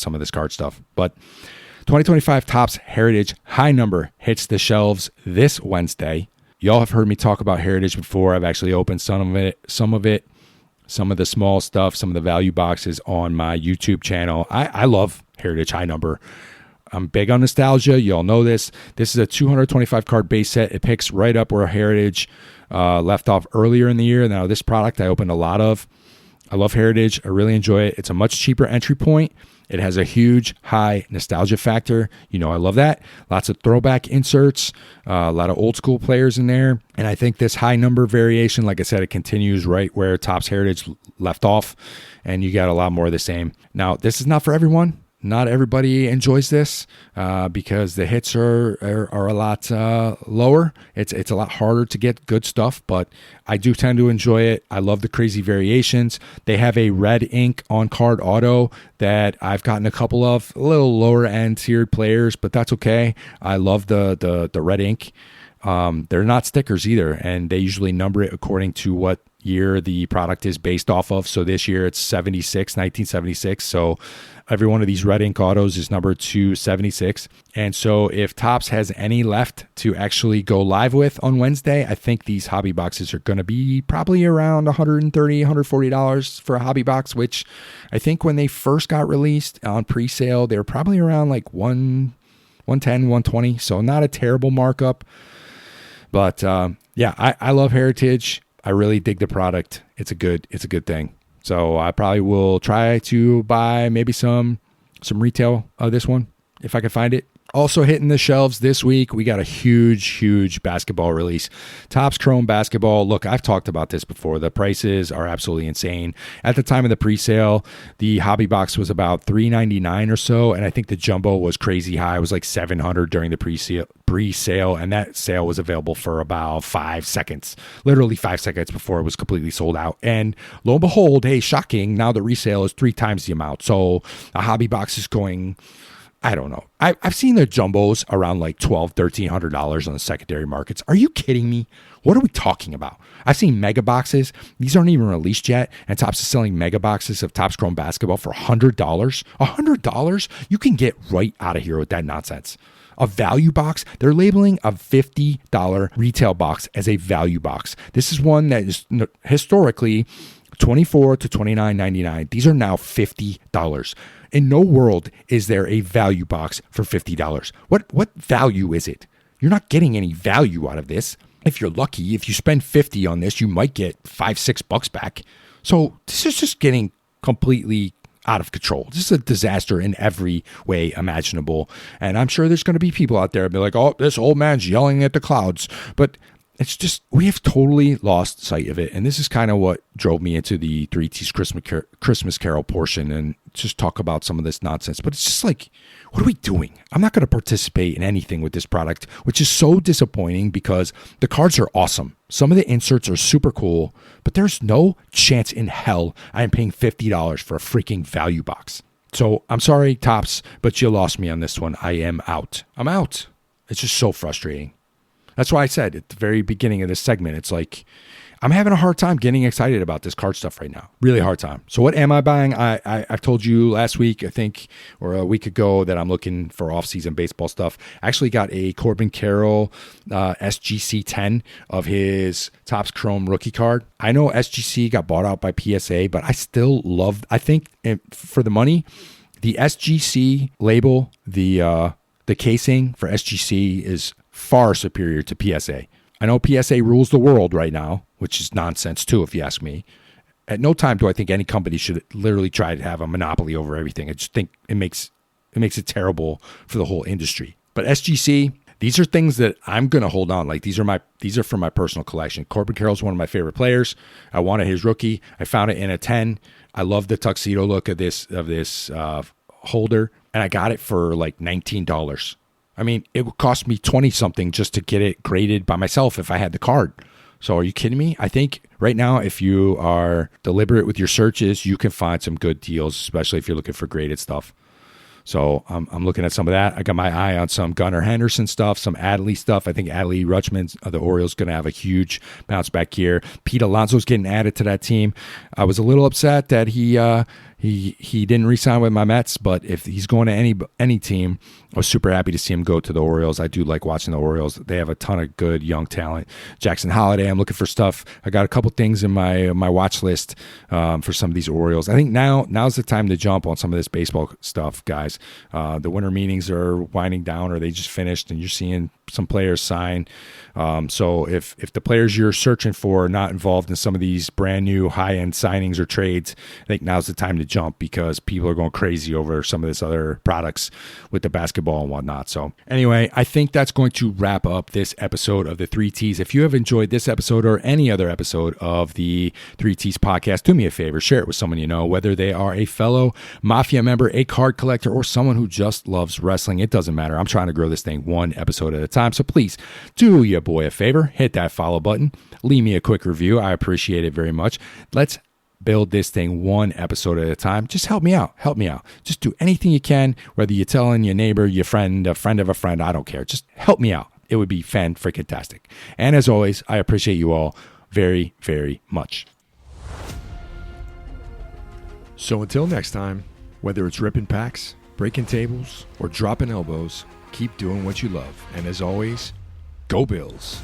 Speaker 1: some of this card stuff, but 2025 Topps Heritage High Number hits the shelves this Wednesday. Y'all have heard me talk about Heritage before. I've actually opened some of the small stuff, some of the value boxes on my YouTube channel. I love Heritage High Number. I'm big on nostalgia. Y'all know this. This is a 225 card base set. It picks right up where Heritage left off earlier in the year. Now, this product I opened a lot of. I love Heritage. I really enjoy it. It's a much cheaper entry point. It has a huge, high nostalgia factor. You know, I love that. Lots of throwback inserts, a lot of old school players in there. And I think this high number variation, like I said, it continues right where Topps Heritage left off, and you got a lot more of the same. Now, this is not for everyone. Not everybody enjoys this because the hits are a lot lower. It's a lot harder to get good stuff, but I do tend to enjoy it. I love the crazy variations. They have a red ink on card auto that I've gotten a couple of, a little lower end tiered players, but that's okay. I love the red ink. They're not stickers either, and they usually number it according to what year the product is based off of. So this year it's 1976. So every one of these red ink autos is numbered to 76. And so if Topps has any left to actually go live with on Wednesday, I think these hobby boxes are going to be probably around $130, $140 for a hobby box, which I think when they first got released on pre-sale, they were probably around like 110, 120. So not a terrible markup. But yeah, I love Heritage. I really dig the product. It's a good thing. So I probably will try to buy maybe some retail of this one if I can find it. Also hitting the shelves this week, we got a huge basketball release. Topps Chrome Basketball. Look, I've talked about this before. The prices are absolutely insane. At the time of the pre-sale, the hobby box was about $399 or so, and I think the jumbo was crazy high. It was like $700 during the pre-sale, and that sale was available for about 5 seconds. Literally 5 seconds before it was completely sold out. And lo and behold, hey, shocking, now the resale is 3 times the amount. So a hobby box is going, I don't know. I've seen the jumbos around like $1,200, $1,300 on the secondary markets. Are you kidding me? What are we talking about? I've seen mega boxes. These aren't even released yet. And Topps is selling mega boxes of Topps Chrome Basketball for $100. $100? You can get right out of here with that nonsense. A value box, they're labeling a $50 retail box as a value box. This is one that is historically $24 to $29.99. These are now $50. In no world is there a value box for $50. What value is it? You're not getting any value out of this. If you're lucky, if you spend $50 on this, you might get $5-6 back. So this is just getting completely out of control. This is a disaster in every way imaginable. And I'm sure there's going to be people out there be like, oh, this old man's yelling at the clouds. But it's just, we have totally lost sight of it. And this is kind of what drove me into the 3T's Christmas Carol portion and just talk about some of this nonsense. But it's just like, what are we doing? I'm not going to participate in anything with this product, which is so disappointing because the cards are awesome. Some of the inserts are super cool, but there's no chance in hell I am paying $50 for a freaking value box. So I'm sorry, Topps, but you lost me on this one. I am out. I'm out. It's just so frustrating. That's why I said at the very beginning of this segment, it's like, I'm having a hard time getting excited about this card stuff right now. Really hard time. So what am I buying? I've told you last week, I think, or a week ago, that I'm looking for off-season baseball stuff. I actually got a Corbin Carroll SGC 10 of his Topps Chrome rookie card. I know SGC got bought out by PSA, but I still love, I think for the money, the SGC label, the casing for SGC is far superior to PSA. I know PSA rules the world right now, which is nonsense too, if you ask me. At no time do I think any company should literally try to have a monopoly over everything. I just think it makes it terrible for the whole industry. But SGC, these are things that I'm gonna hold on. Like these are from my personal collection. Corbin Carroll's one of my favorite players. I wanted his rookie. I found it in a 10. I love the tuxedo look of this holder, and I got it for like $19. I mean, it would cost me 20 something just to get it graded by myself if I had the card. So are you kidding me? I think right now, if you are deliberate with your searches, you can find some good deals, especially if you're looking for graded stuff. So I'm looking at some of that. I got my eye on some Gunnar Henderson stuff, some Adley stuff. I think Adley Rutschman of the Orioles going to have a huge bounce back here. Pete Alonso's getting added to that team. I was a little upset that he didn't re-sign with my Mets, but if he's going to any team, I was super happy to see him go to the Orioles. I do like watching the Orioles. They have a ton of good young talent. Jackson Holliday, I'm looking for stuff. I got a couple things in my watch list for some of these Orioles. I think now's the time to jump on some of this baseball stuff, guys. The winter meetings are winding down, or they just finished, and you're seeing some players sign. So if the players you're searching for are not involved in some of these brand new high-end signings or trades, I think now's the time to jump because people are going crazy over some of this other products with the basketball and whatnot. So anyway, I think that's going to wrap up this episode of the 3Ts. If you have enjoyed this episode or any other episode of the 3Ts podcast, do me a favor, share it with someone you know, whether they are a fellow Mafia member, a card collector, or someone who just loves wrestling. It doesn't matter. I'm trying to grow this thing one episode at a time. So please do your boy a favor, hit that follow button, leave me a quick review. I appreciate it very much. Let's build this thing one episode at a time. Just help me out. Just do anything you can, whether you're telling your neighbor, your friend, a friend of a friend, I don't care. Just help me out. It would be fan-freaking-tastic. And as always, I appreciate you all very, very much. So until next time, whether it's ripping packs, breaking tables, or dropping elbows, keep doing what you love. And as always, go Bills.